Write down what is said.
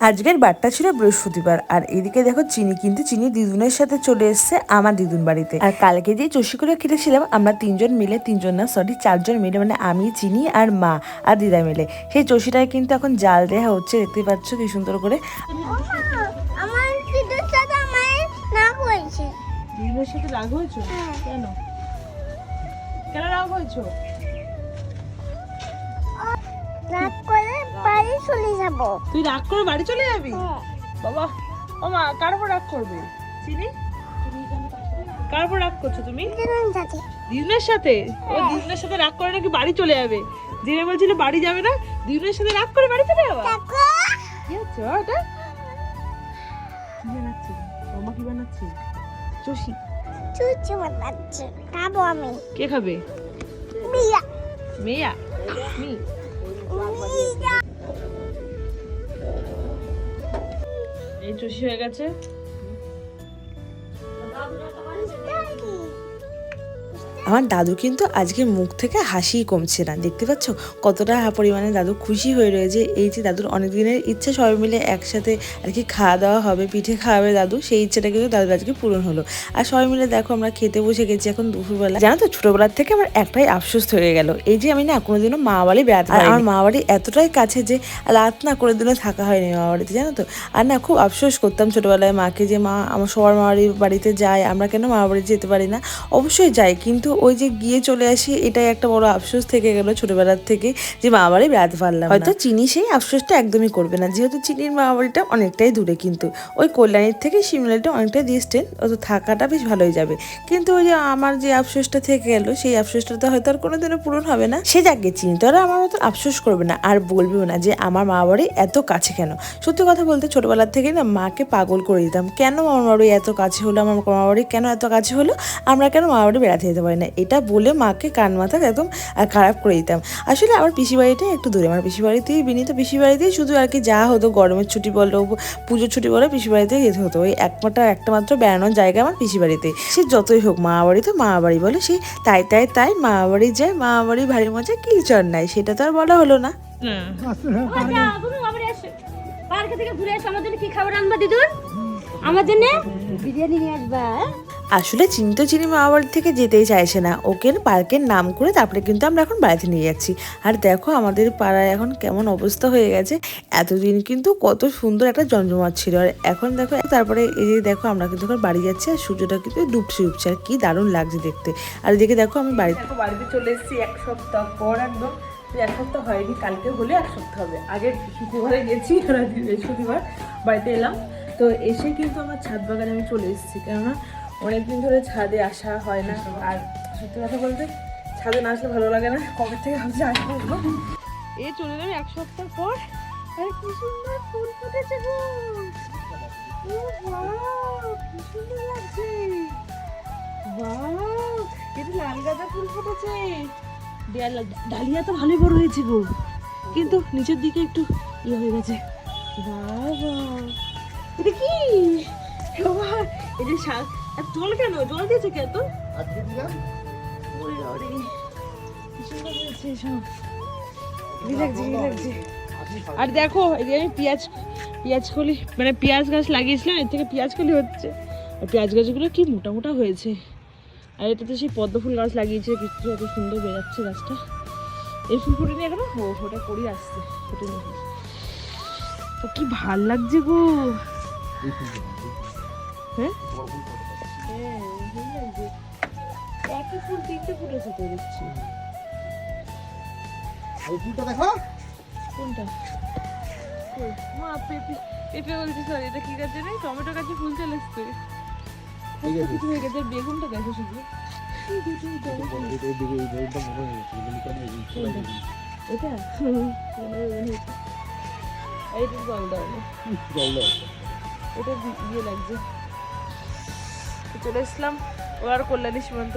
আজকের বারটা ছিল বৃহস্পতিবার, আর এদিকে দেখো চিনি কিন্তু চিনি দিদুনের সাথে চলে এসছে আমার দিদুন বাড়িতে। আর কালকে যে চষি করে কেটেছিলাম আমরা চারজন মিলে, মানে আমি, চিনি আর মা আর দিদা মিলে, সেই চষিটায় কিন্তু এখন জাল দেওয়া হচ্ছে। দেখতে পাচ্ছ কি সুন্দর করে। আমার দিদুর সাথে আমার রাগ হয়েছে। দিদুনের সাথে রাগ হয়েছে? কেন কেন রাগ হয়েছে? রাগ করে বাড়ি চলে যাব। তুই রাগ করে বাড়ি চলে যাবি? বাবা, ও মা, কার উপর রাগ করবে? চিনি, কার উপর রাগ করছো তুমি? দিদুনের সাথে। ও দিদুনের সাথে রাগ করে নাকি বাড়ি চলে যাবে। দিনে বলছিল বাড়ি যাবে না, দিদুনের সাথে রাগ করে বাড়ি চলে যাবে। কি হচ্ছে ওটা? কি বানাচ্ছে মামা? কি বানাচ্ছে? চষি চুচু বানাচ্ছে, খাবো আমি। কে খাবে? মিয়া। মেয়া? মি? এই চষি হয়ে গেছে। আমার দাদু কিন্তু আজকে মুখ থেকে হাসিই কমছে না। দেখতে পাচ্ছ কতটা পরিমাণে দাদু খুশি হয়ে রয়েছে। এই যে দাদুর অনেক দিনের ইচ্ছা সবাই মিলে একসাথে আর কি খাওয়া দাওয়া হবে, পিঠে খাওয়াবে দাদু, সেই ইচ্ছাটা কিন্তু দাদুর আজকে পূরণ হলো। আর সবাই মিলে দেখো আমরা খেতে বসে গেছি এখন দুপুরবেলা। জানো তো ছোটবেলার থেকে আমার একটাই আফসোস হয়ে গেল, এই যে আমি না কোনোদিনও মা বাড়ি বেড়াতে পারিনি। আমার মা বাড়ি এতটাই কাছে যে রাত না করে দিনও থাকা হয়নি মা বাড়িতে, জানো তো। আর না খুব আফসোস করতাম ছোটবেলায় মাকে, যে মা আমার সবার মা বাড়িতে যায়, আমরা কেন মা বাড়ি যেতে পারি না। অবশ্যই যাই, কিন্তু ওই যে গিয়ে চলে আসি, এটাই একটা বড় আফসোস থেকে গেল ছোটবেলার থেকে, যে মা বাড়ি বেড়াতে পারলাম। হয়তো চিনি সেই আফসোসটা একদমই করবে না, যেহেতু চিনির মা বাড়িটা অনেকটাই দূরে, কিন্তু ওই কল্যাণীর থেকে সিমলাটা অনেকটাই ডিস্টেন্স, ও তো থাকাটা বেশ ভালোই যাবে। কিন্তু ওই যে আমার যে আফসোসটা থেকে গেল, সেই আফসোসটা তো হয়তো আর কোনোদিনও পূরণ হবে না। সে যাকে চিনি তো আর আমার মতো আফসোস করবে না, আর বলবেও না যে আমার মা বাড়ি এত কাছে কেন। সত্যি কথা বলতে ছোটবেলার থেকে না মাকে পাগল করে দিতাম, কেন আমার বাড়ি এত কাছে হলো, আমার মা বাড়ি কেন এত কাছে হলো, আমরা কেন মা বাড়ি বেড়াতে যেতে পারি না, এটা বলে মাকে কান মাথা একদম খারাপ করে দিতাম। আসলে আমার পিসি বাড়িটা একটু দূরে, আমার পিসি বাড়িতেই বিনীত পিসি বাড়িতেই শুধু আর কি যা হতো, গরমের ছুটি বলো, পুজোর ছুটি বলো, পিসি বাড়িতেই যেতে হতো। ওই একটা মাত্র বেড়ানোর জায়গা আমার পিসি বাড়িতে। সে যতই হোক মা বাড়ি তো মা বাড়ি বলে, সে তাই মা বাড়ি যায়, মা বাড়ি ভারী মজা কি চর নাই, সেটা তো আর বলা হলো না। পার্কে থেকে ঘুরে এসে আমাদের কি খাবার আনবা দিদুর? আমার জন্য বিরিয়ানি নিয়ে আসবা। আসলে চিনি মা বাড়ি থেকে যেতেই চাইছে না, ওকে পার্কের নাম করে তারপরে কিন্তু আমরা এখন বাড়িতে নিয়ে যাচ্ছি। আর দেখো আমাদের পাড়ায় এখন কেমন অবস্থা হয়ে গেছে। এতদিন কিন্তু কত সুন্দর একটা জমজমাট ছিল, আর এখন দেখো, তারপরে এই যে দেখো আমরা কিন্তু এখন বাড়ি যাচ্ছি, আর সূর্যটা কিন্তু ডুবছে, আর কি দারুণ লাগছে দেখতে। আর এদিকে দেখো আমি বাড়িতে চলে এসেছি 1 সপ্তাহ পর, একদম 1 সপ্তাহ হয়নি, কালকে হলে 1 সপ্তাহ হবে। আগে শুক্রবারে গেছি, বৃহস্পতিবার বাড়িতে এলাম। তো এসে কিন্তু আমার ছাদ বাগানে আমি চলে এসেছি, কেননা অনেকদিন ধরে ছাদে আসা হয় না। আর সত্যি কথা বলতে ছাদে না আসলে ভালো লাগে না, কবে থেকে ভাবছি আসবো। এই চলে যাবে 1 সপ্তাহ পর। আর কি সুন্দর ফুল ফুটেছে গো, কি সুন্দর লাগছে। ওয়াও, এটা লাল গাঁদা ফুল ফুটেছে। ডালিয়া তো ভালোই বড় হয়েছে গো, কিন্তু নিচের দিকে একটু ইয়ে হয়ে গেছে। বাবা, এটা কি? এটা শাক। আর জল কেন? জল দিয়েছে কে? তো আর দেখো এই যে আমি পেঁয়াজ কলি, মানে পেঁয়াজ গাছ লাগিয়েছিলাম, এর থেকে পেঁয়াজ কলি হচ্ছে। আর পেঁয়াজ গাছগুলো কি মোটা মোটা হয়েছে। আর এটাতে সেই পদ্ম ফুল গাছ লাগিয়েছে, কিছু এত সুন্দর বেরাচ্ছে গাছটা। এই ফুল ফুটে নিয়ে এখনো ওটা করি আসছে, ফুটে নিয়ে তো কি ভাল লাগছে গো। হ্যাঁ, একই ফুল 3টে ফুটেছে তো দেখছি। ফুলটা দেখো কোনটা? মা পেঁপে বলছি, সরি, এটা কি গাছে নেই, টমেটো গাছে ফুল চলে এসছে। বেগুনটা দেখো শুধু, এটা জল দাও না, এটা দিয়ে লাগছে। চলে এসলাম ওর কল্যাণী সীমান্ত।